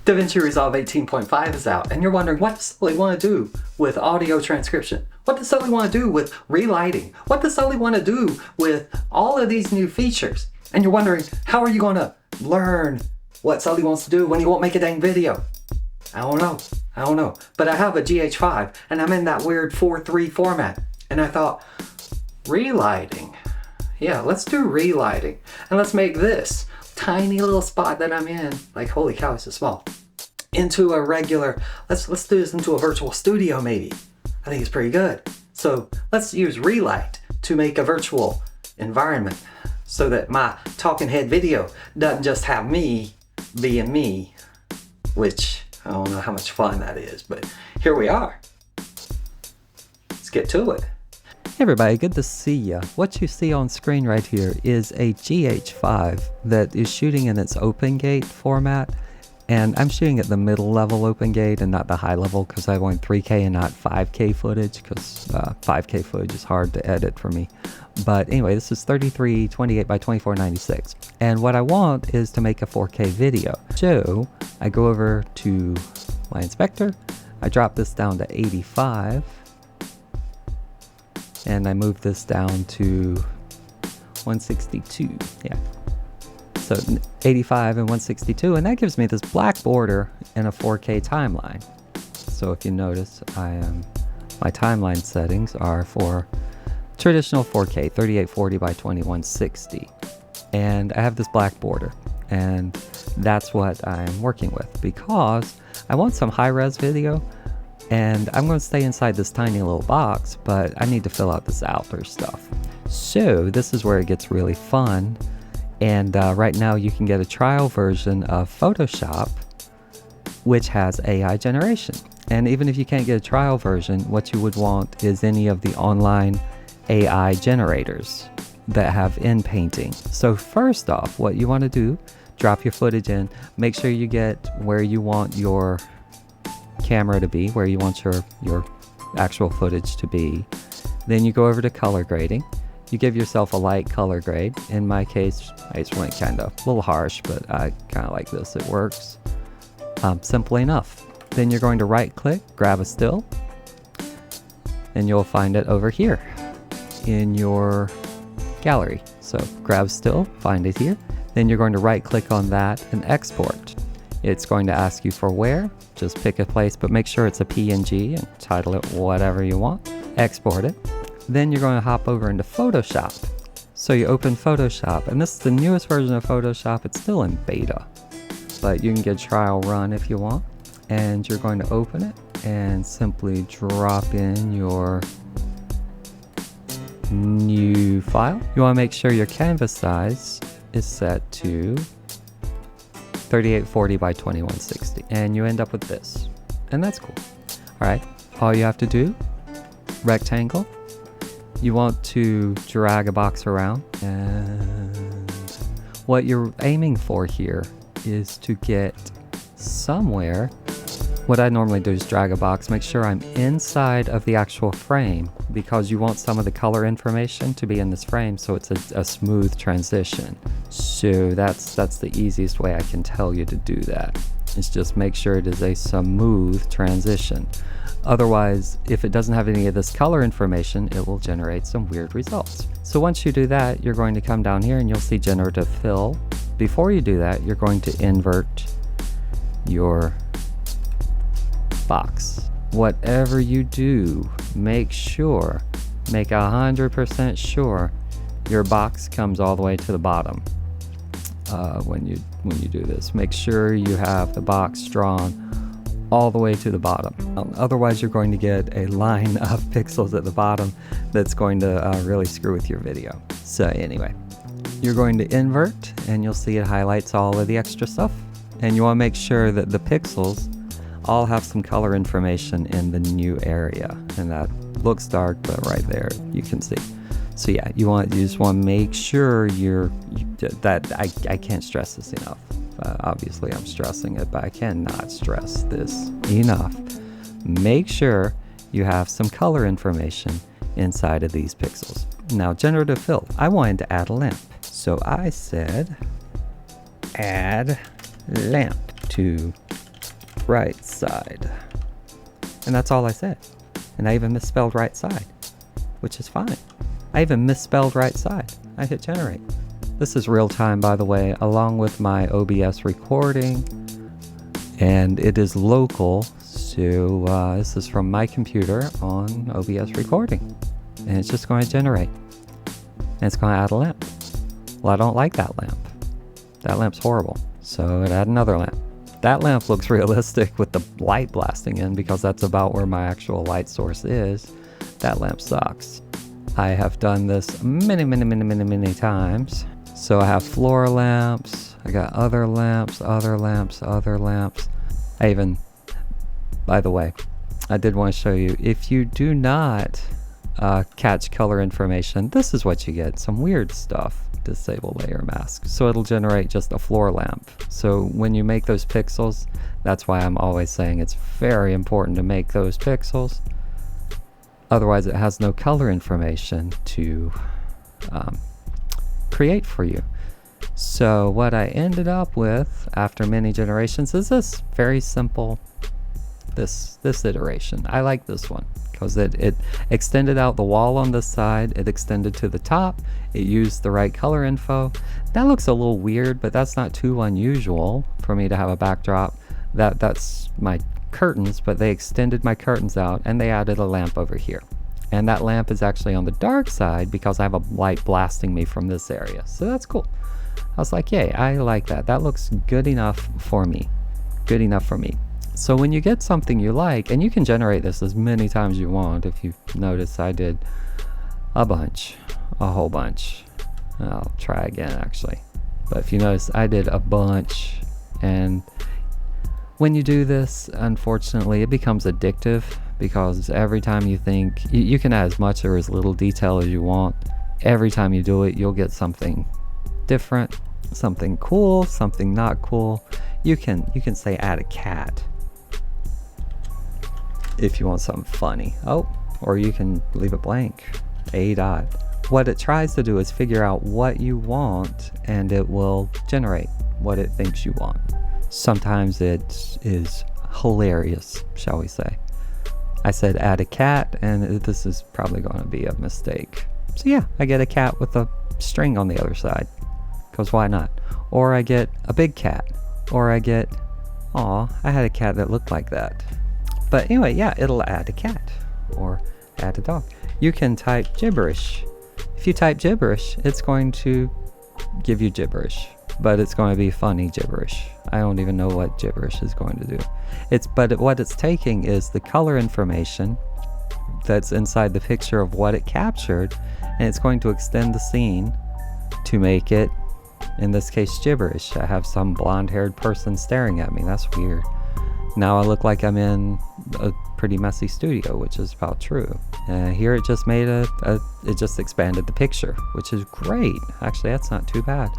Davinci Resolve 18.5 is out, and you're wondering, what does Sully want to do with audio transcription? What does Sully want to do with relighting? What does Sully want to do with all of these new features? And you're wondering, how are you going to learn what Sully wants to do when he won't make a dang video? I don't know. But I have a GH5, and I'm in that weird 4:3 format. And I thought, relighting. Yeah, let's do relighting. And let's make this tiny little spot that I'm in, like, holy cow, it's so small, into a regular, let's do this into a virtual studio maybe. I think it's pretty good. So let's use Relight to make a virtual environment so that my talking head video doesn't just have me being me, which I don't know how much fun that is, but here we are. Let's get to it. Hey everybody, good to see ya. What you see on screen right here is a GH5 that is shooting in its open gate format, and I'm shooting at the middle level open gate and not the high level because I want 3K and not 5K footage, because 5K footage is hard to edit for me. But anyway, this is 3328 by 2496, and what I want is to make a 4K video. So I go over to my inspector, I drop this down to 85, and I move this down to 162, yeah. So 85 and 162, and that gives me this black border and a 4K timeline. So if you notice, my timeline settings are for traditional 4K, 3840 by 2160. And I have this black border, and that's what I'm working with because I want some high-res video. And I'm going to stay inside this tiny little box, but I need to fill out this outer stuff. So this is where it gets really fun. And right now you can get a trial version of Photoshop, which has AI generation. And even if you can't get a trial version, what you would want is any of the online AI generators that have in painting. So first off, what you want to do, drop your footage in, make sure you get where you want your camera to be, where you want your actual footage to be. Then you go over to color grading. You give yourself a light color grade. In my case, I just went kind of a little harsh, but I kind of like this. It works. Simple enough. Then you're going to right click, grab a still, and you'll find it over here in your gallery. So grab still, find it here. Then you're going to right click on that and export. It's going to ask you for where. Just pick a place, but make sure it's a PNG and title it whatever you want. Export it. Then you're going to hop over into Photoshop. So you open Photoshop, and this is the newest version of Photoshop. It's still in beta, but you can get a trial run if you want. And you're going to open it and simply drop in your new file. You want to make sure your canvas size is set to 3840 by 2160, and you end up with this, and that's cool. All right, all you have to do, rectangle, you want to drag a box around, and what you're aiming for here is to get somewhere. What I normally do is drag a box, make sure I'm inside of the actual frame, because you want some of the color information to be in this frame so it's a smooth transition. So that's the easiest way I can tell you to do that, is just make sure it is a smooth transition. Otherwise, if it doesn't have any of this color information, it will generate some weird results. So once you do that, you're going to come down here and you'll see generative fill. Before you do that, you're going to invert your box. Whatever you do, make 100% sure your box comes all the way to the bottom. When you do this, make sure you have the box drawn all the way to the bottom. Otherwise, you're going to get a line of pixels at the bottom that's going to really screw with your video. So anyway, you're going to invert, and you'll see it highlights all of the extra stuff. And you want to make sure that the pixels all have some color information in the new area, and that looks dark, but right there you can see. So yeah, you just want to make sure I can't stress this enough. Obviously I'm stressing it, but I cannot stress this enough. Make sure you have some color information inside of these pixels. Now, generative fill, I wanted to add a lamp, so I said add lamp to right side. And that's all I said. And I even misspelled right side, which is fine. I even misspelled right side. I hit generate. This is real time, by the way, along with my OBS recording. And it is local, so this is from my computer on OBS recording. And it's just going to generate. And it's going to add a lamp. Well, I don't like that lamp. That lamp's horrible. So it add another lamp. That lamp looks realistic with the light blasting in because that's about where my actual light source is. That lamp sucks. I have done this many times. So I have floor lamps, I got other lamps, other lamps, other lamps. I even, by the way, I did want to show you, if you do not catch color information, this is what you get, some weird stuff. Disable layer mask. So it'll generate just a floor lamp. So when you make those pixels, that's why I'm always saying it's very important to make those pixels. Otherwise it has no color information to create for you. So what I ended up with after many generations is this very simple, this iteration. I like this one because it extended out the wall on this side, it extended to the top, it used the right color info. That looks a little weird, but that's not too unusual for me to have a backdrop. That's my curtains, but they extended my curtains out and they added a lamp over here. And that lamp is actually on the dark side because I have a light blasting me from this area. So that's cool. I was like, yay, I like that. That looks good enough for me. Good enough for me. So when you get something you like, and you can generate this as many times as you want. If you notice, I did a bunch, a whole bunch. I'll try again actually. But if you notice, I did a bunch. And when you do this, unfortunately, it becomes addictive because every time you think, you can add as much or as little detail as you want. Every time you do it, you'll get something different, something cool, something not cool. You can say add a cat if you want something funny. Oh, or you can leave it blank, a dot. What it tries to do is figure out what you want and it will generate what it thinks you want. Sometimes it is hilarious, shall we say. I said add a cat and this is probably going to be a mistake. So yeah, I get a cat with a string on the other side, because why not? Or I get a big cat, or I get, aw, I had a cat that looked like that. But anyway, yeah, it'll add a cat or add a dog. You can type gibberish. If you type gibberish, it's going to give you gibberish, but it's going to be funny gibberish. I don't even know what gibberish is going to do. But what it's taking is the color information that's inside the picture of what it captured, and it's going to extend the scene to make it, in this case, gibberish. I have some blonde-haired person staring at me. That's weird. Now I look like I'm in a pretty messy studio, which is about true. Here it just made it just expanded the picture, which is great. Actually, that's not too bad.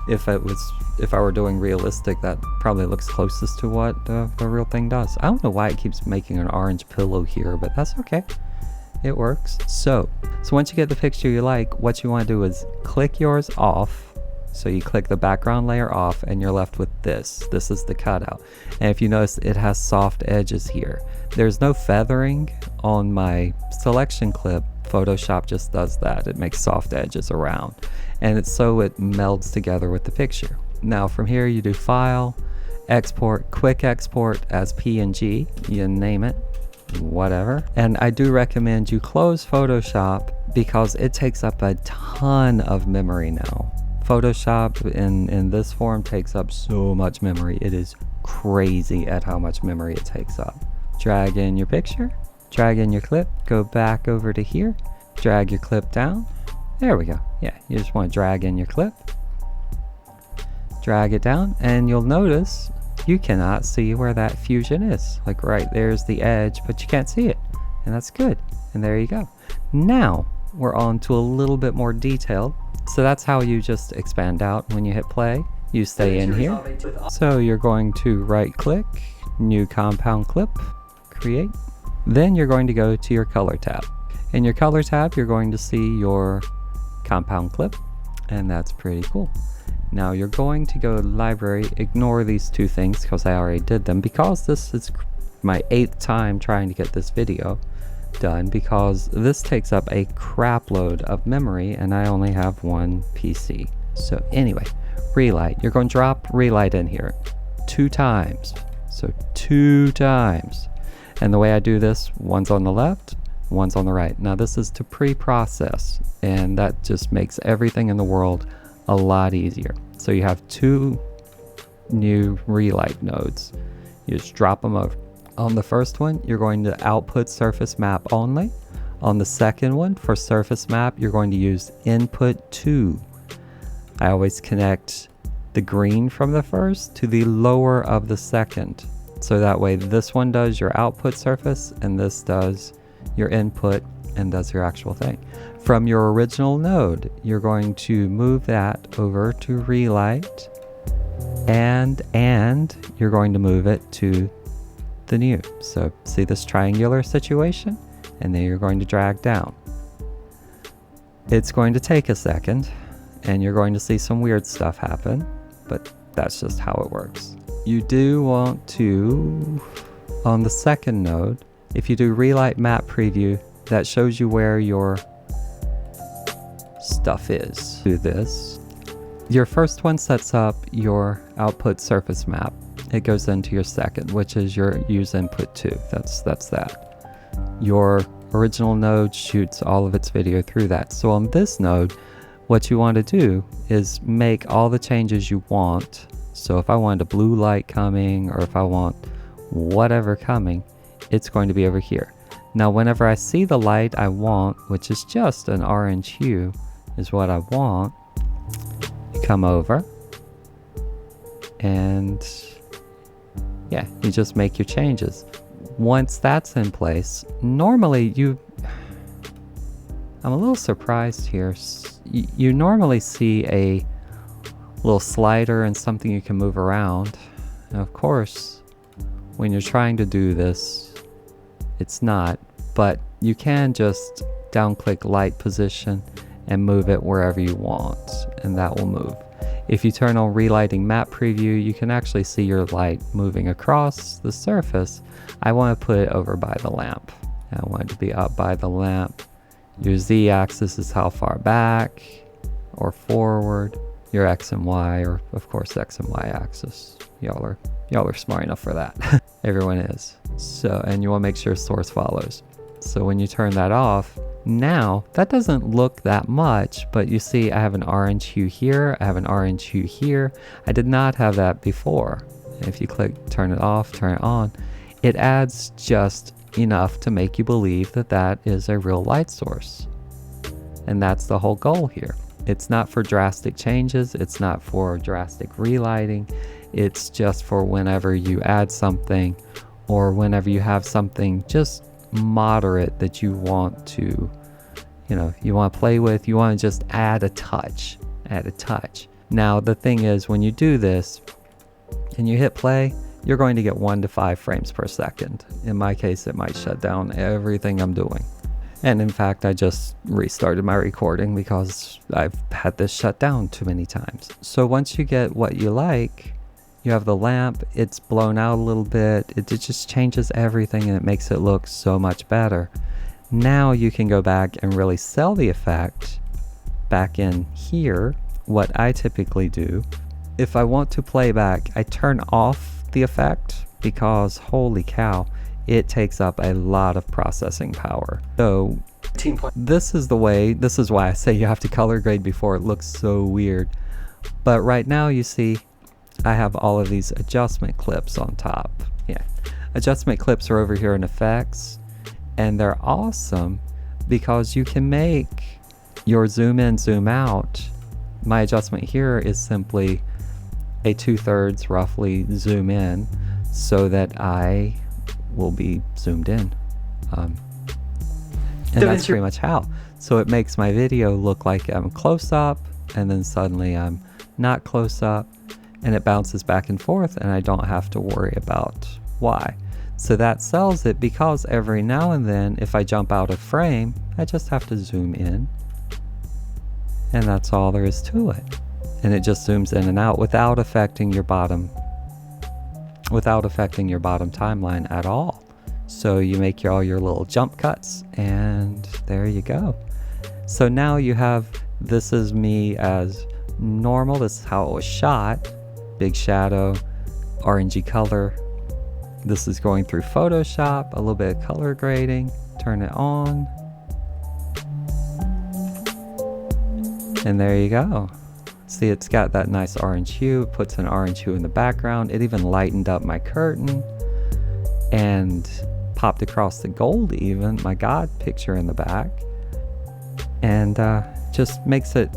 If I were doing realistic, that probably looks closest to what the real thing does. I don't know why it keeps making an orange pillow here, but that's okay. It works. So once you get the picture you like, what you want to do is click yours off. So you click the background layer off and you're left with this. This is the cutout. And if you notice, it has soft edges here. There's no feathering on my selection clip. Photoshop just does that. It makes soft edges around. And it's so it melds together with the picture. Now from here you do File, Export, Quick Export as PNG. You name it, whatever. And I do recommend you close Photoshop because it takes up a ton of memory now. Photoshop in this form takes up so much memory. It is crazy at how much memory it takes up. Drag in your picture, drag in your clip, go back over to here, drag your clip down. There we go. Yeah, you just want to drag in your clip, drag it down, and you'll notice you cannot see where that fusion is. Like right there's the edge, but you can't see it. And that's good. And there you go. Now we're on to a little bit more detailed. So that's how you just expand out. When you hit play, you stay in here. So you're going to right click, new compound clip, create. Then you're going to go to your color tab. In your color tab, you're going to see your compound clip, and that's pretty cool. Now you're going to go to the library, ignore these two things because I already did them, because this is my 8th time trying to get this video done, because this takes up a crap load of memory and I only have one PC. So anyway, Relight, you're going to drop Relight in here 2 times. So 2 times. And the way I do this, one's on the left, one's on the right. Now this is to pre-process, and that just makes everything in the world a lot easier. So you have 2 new Relight nodes. You just drop them over. On the first one, you're going to output surface map only. On the second one, for surface map, you're going to use input 2. I always connect the green from the first to the lower of the second. So that way this one does your output surface and this does your input and does your actual thing. From your original node, you're going to move that over to Relight, and you're going to move it to the new. So see this triangular situation? And then you're going to drag down. It's going to take a second and you're going to see some weird stuff happen, but that's just how it works. You do want to, on the second node, if you do Relight map preview, that shows you where your stuff is. Do this. Your first one sets up your output surface map. It goes into your second, which is your use input 2. That's that. Your original node shoots all of its video through that. So on this node, what you want to do is make all the changes you want. So if I want a blue light coming, or if I want whatever coming, it's going to be over here. Now whenever I see the light I want, which is just an orange hue, is what I want, you come over and yeah, you just make your changes. Once that's in place, normally I'm a little surprised here. You normally see a little slider and something you can move around. And of course, when you're trying to do this, it's not, but you can just down click light position and move it wherever you want, and that will move. If you turn on relighting map preview, you can actually see your light moving across the surface. I want to put it over by the lamp. I want it to be up by the lamp. Your z-axis is how far back or forward. Your x and y, or of course x and y axis. Y'all are smart enough for that. Everyone is. So, and you want to make sure source follows. So when you turn that off, now that doesn't look that much, but you see I have an orange hue here, I have an orange hue here. I did not have that before. If you click turn it off, turn it on, it adds just enough to make you believe that that is a real light source. And that's the whole goal here. It's not for drastic changes, it's not for drastic relighting, it's just for whenever you add something, or whenever you have something just moderate that you want to, you want to play with, you want to just add a touch. Now the thing is, when you do this and you hit play, you're going to get 1 to 5 frames per second. In my case, it might shut down everything I'm doing. And in fact, I just restarted my recording because I've had this shut down too many times. So once you get what you like, you have the lamp, it's blown out a little bit, it just changes everything and it makes it look so much better. Now you can go back and really sell the effect back in here. What I typically do, if I want to play back, I turn off the effect because holy cow, it takes up a lot of processing power. So this is why I say you have to color grade before it looks so weird. But right now you see I have all of these adjustment clips on top. Yeah, adjustment clips are over here in effects, and they're awesome because you can make your zoom in, zoom out. My adjustment here is simply a 2/3 roughly zoom in so that I will be zoomed in. And that's pretty much how. So it makes my video look like I'm close up and then suddenly I'm not close up, and it bounces back and forth and I don't have to worry about why. So that sells it because every now and then if I jump out of frame, I just have to zoom in, and that's all there is to it. and it just zooms in and out without affecting your bottom timeline at all. So you make all your little jump cuts, and there you go. So now you have, this is me as normal. This is how it was shot. Big shadow, orangey color. This is going through Photoshop, a little bit of color grading. Turn it on. And there you go. See, it's got that nice orange hue. It puts an orange hue in the background. It even lightened up my curtain and popped across the gold even, my God picture in the back. And just makes it,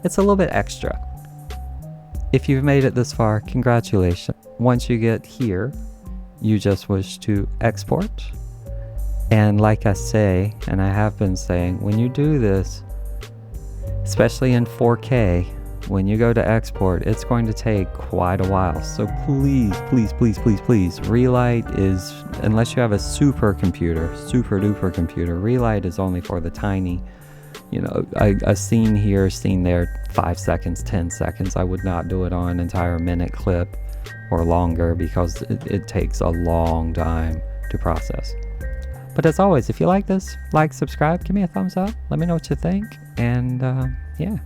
it's a little bit extra. If you've made it this far, congratulations. Once you get here, you just wish to export. And like I say, and I have been saying, when you do this, especially in 4K, when you go to export, it's going to take quite a while. So please, please, please, please, please, Relight is, unless you have a super duper computer, Relight is only for the tiny, you know, a scene here, scene there, 5 seconds, 10 seconds. I would not do it on an entire minute clip or longer, because it takes a long time to process. But as always, if you like this, like, subscribe, give me a thumbs up, let me know what you think, and yeah,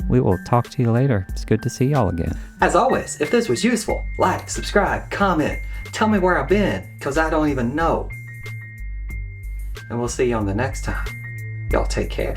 we will talk to you later. It's good to see y'all again. As always, if this was useful, like, subscribe, comment, tell me where I've been, because I don't even know. And we'll see you on the next time. Y'all take care.